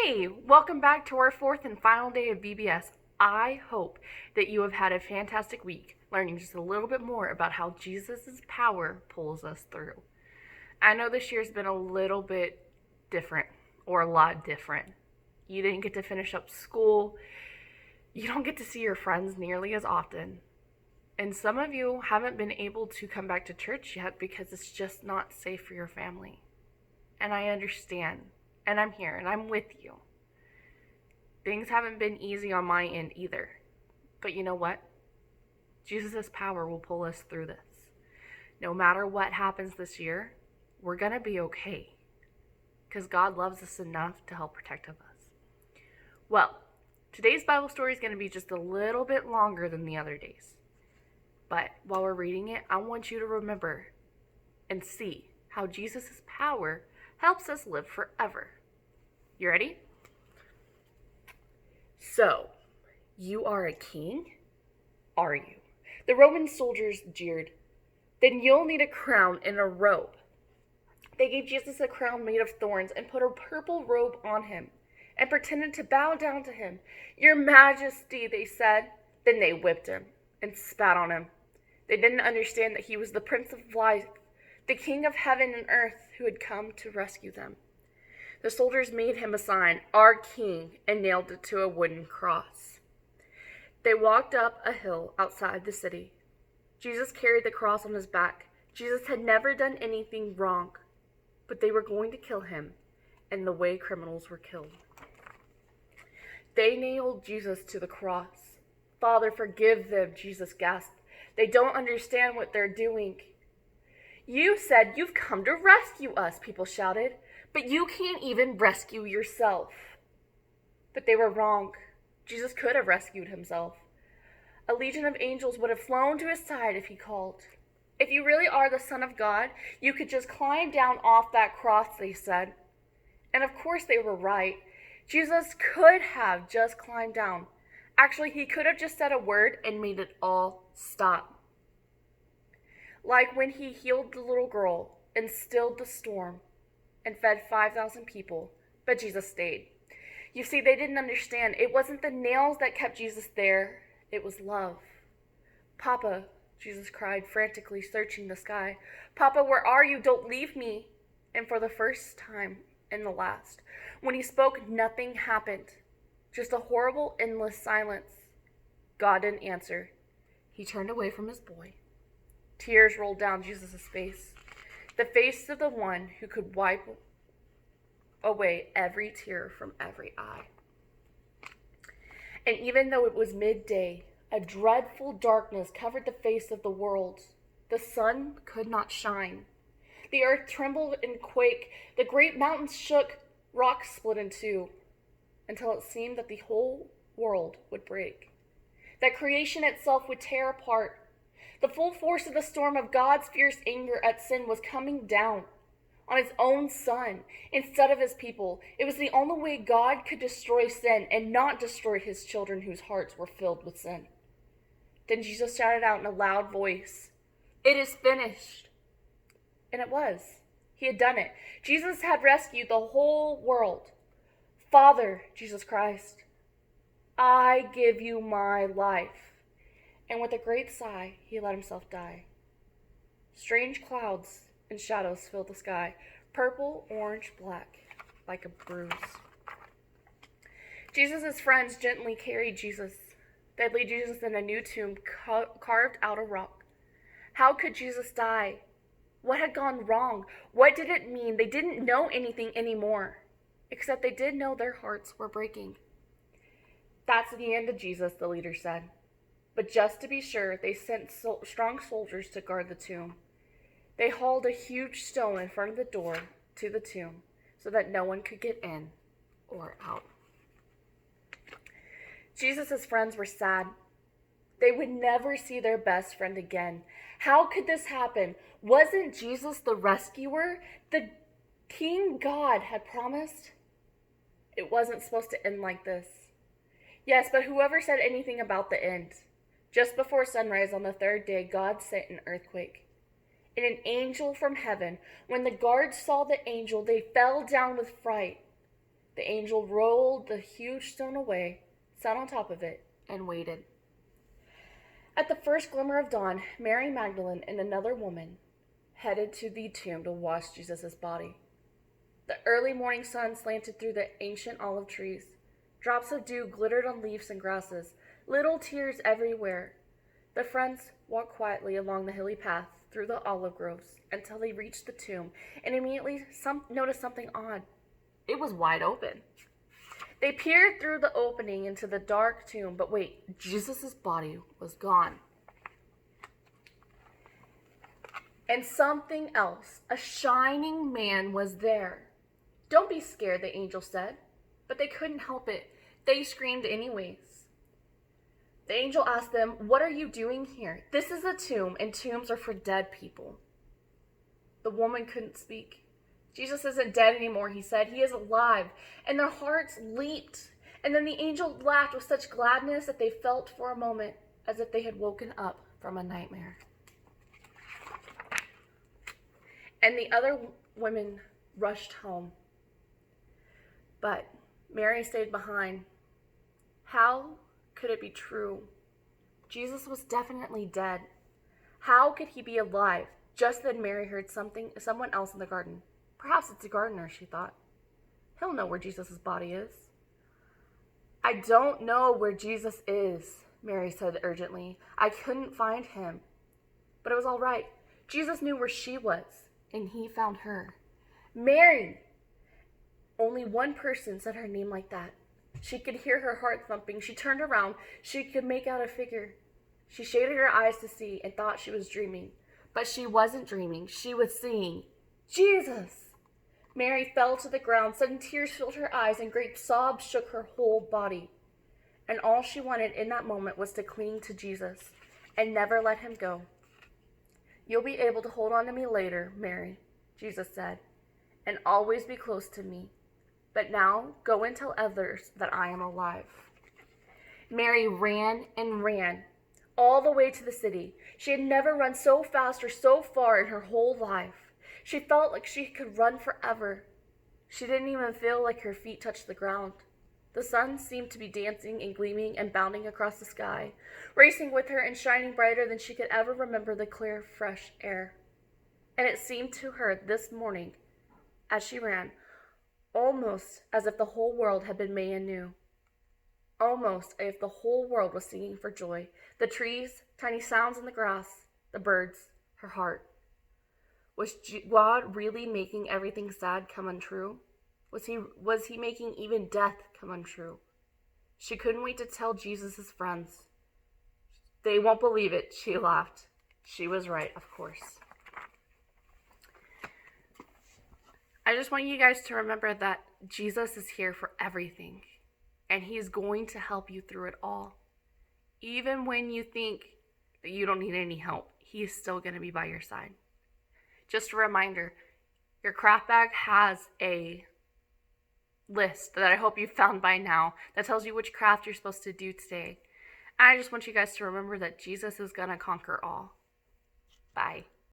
Hey, welcome back to our fourth and final day of VBS. I hope that you have had a fantastic week learning just a little bit more about how Jesus' power pulls us through. I know this year's been a little bit different, or a lot different. You didn't get to finish up school, you don't get to see your friends nearly as often, and some of you haven't been able to come back to church yet because it's just not safe for your family. And I understand, and I'm here, and I'm with you. Things haven't been easy on my end either. But you know what? Jesus' power will pull us through this. No matter what happens this year, we're going to be okay. Because God loves us enough to help protect us. Well, today's Bible story is going to be just a little bit longer than the other days. But while we're reading it, I want you to remember and see how Jesus' power helps us live forever. You ready? So, you are a king? Are you? The Roman soldiers jeered. Then you'll need a crown and a robe. They gave Jesus a crown made of thorns and put a purple robe on him and pretended to bow down to him. Your Majesty, they said. Then they whipped him and spat on him. They didn't understand that he was the Prince of Life, the King of heaven and earth who had come to rescue them. The soldiers made him a sign, "Our King," and nailed it to a wooden cross. They walked up a hill outside the city. Jesus carried the cross on his back. Jesus had never done anything wrong, but they were going to kill him in the way criminals were killed. They nailed Jesus to the cross. "Father, forgive them," Jesus gasped. "They don't understand what they're doing." "You said you've come to rescue us," people shouted. "But you can't even rescue yourself." But they were wrong. Jesus could have rescued himself. A legion of angels would have flown to his side if he called. "If you really are the Son of God, you could just climb down off that cross," they said. And of course they were right. Jesus could have just climbed down. Actually, he could have just said a word and made it all stop. Like when he healed the little girl and stilled the storm and fed 5,000 people, but Jesus stayed. You see, they didn't understand. It wasn't the nails that kept Jesus there. It was love. "Papa," Jesus cried, frantically searching the sky. "Papa, where are you? Don't leave me." And for the first time and the last, when he spoke, nothing happened. Just a horrible, endless silence. God didn't answer. He turned away from his boy. Tears rolled down Jesus' face. The face of the one who could wipe away every tear from every eye. And even though it was midday, a dreadful darkness covered the face of the world. The sun could not shine. The earth trembled and quaked. The great mountains shook. Rocks split in two, until it seemed that the whole world would break, that creation itself would tear apart. The full force of the storm of God's fierce anger at sin was coming down on his own Son instead of his people. It was the only way God could destroy sin and not destroy his children whose hearts were filled with sin. Then Jesus shouted out in a loud voice, "It is finished." And it was. He had done it. Jesus had rescued the whole world. "Father," Jesus Christ, "I give you my life." And with a great sigh, he let himself die. Strange clouds and shadows filled the sky, purple, orange, black, like a bruise. Jesus' friends gently carried Jesus. They'd laid Jesus in a new tomb carved out of rock. How could Jesus die? What had gone wrong? What did it mean? They didn't know anything anymore, except they did know their hearts were breaking. "That's the end of Jesus," the leader said. But just to be sure, they sent strong soldiers to guard the tomb. They hauled a huge stone in front of the door to the tomb so that no one could get in or out. Jesus' friends were sad. They would never see their best friend again. How could this happen? Wasn't Jesus the rescuer, the King God had promised? It wasn't supposed to end like this. Yes, but whoever said anything about the end? Just before sunrise on the third day, God sent an earthquake. And an angel from heaven, when the guards saw the angel, they fell down with fright. The angel rolled the huge stone away, sat on top of it, and waited. At the first glimmer of dawn, Mary Magdalene and another woman headed to the tomb to wash Jesus' body. The early morning sun slanted through the ancient olive trees. Drops of dew glittered on leaves and grasses, little tears everywhere. The friends walked quietly along the hilly path through the olive groves until they reached the tomb and immediately noticed something odd. It was wide open. They peered through the opening into the dark tomb, but wait, Jesus' body was gone. And something else, a shining man was there. Don't be scared, the angel said, but they couldn't help it. They screamed anyways. The angel asked them, "What are you doing here? This is a tomb, and tombs are for dead people." The woman couldn't speak. "Jesus isn't dead anymore," he said. "He is alive." And their hearts leaped. And then the angel laughed with such gladness that they felt for a moment as if they had woken up from a nightmare. And the other women rushed home. But Mary stayed behind. How could it be true? Jesus was definitely dead. How could he be alive? Just then Mary heard someone else in the garden. Perhaps it's a gardener, she thought. He'll know where Jesus' body is. "I don't know where Jesus is," Mary said urgently. "I couldn't find him." But it was all right. Jesus knew where she was, and he found her. "Mary!" Only one person said her name like that. She could hear her heart thumping. She turned around. She could make out a figure. She shaded her eyes to see and thought she was dreaming. But she wasn't dreaming. She was seeing Jesus. Mary fell to the ground. Sudden tears filled her eyes and great sobs shook her whole body. And all she wanted in that moment was to cling to Jesus and never let him go. "You'll be able to hold on to me later, Mary," Jesus said, "and always be close to me. But now go and tell others that I am alive." Mary ran and ran all the way to the city. She had never run so fast or so far in her whole life. She felt like she could run forever. She didn't even feel like her feet touched the ground. The sun seemed to be dancing and gleaming and bounding across the sky, racing with her and shining brighter than she could ever remember the clear, fresh air. And it seemed to her this morning, as she ran, almost as if the whole world had been made anew. Almost as if the whole world was singing for joy. The trees, tiny sounds in the grass, the birds, her heart. Was God really making everything sad come untrue? Was he making even death come untrue? She couldn't wait to tell Jesus' friends. "They won't believe it," she laughed. She was right, of course. I just want you guys to remember that Jesus is here for everything, and he's going to help you through it all. Even when you think that you don't need any help, he is still going to be by your side. Just a reminder, your craft bag has a list that I hope you've found by now that tells you which craft you're supposed to do today. I just want you guys to remember that Jesus is going to conquer all. Bye.